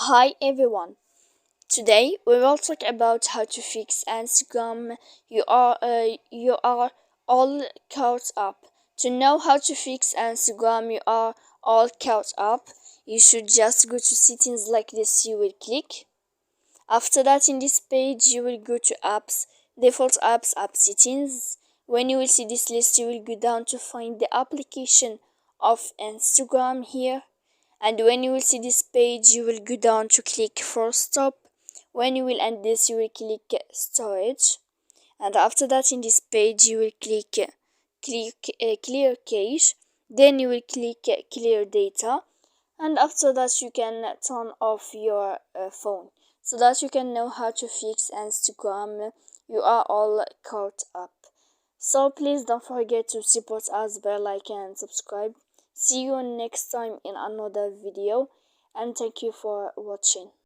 Hi everyone. Today we will talk about how to fix Instagram. You are all caught up. To know how to fix Instagram, you are all caught up. You should just go to settings like this. You will click. After that, in this page, you will go to apps, default apps, app settings. When you will see this list, you will go down to find the application of Instagram here. And when you will see this page, you will go down to click for stop. When you will end this, you will click storage. And after that, in this page, you will click clear cache. Then you will click clear data. And after that, you can turn off your phone so that you can know how to fix Instagram. You are all caught up. So please don't forget to support us by liking and subscribe. See you next time in another video, and thank you for watching.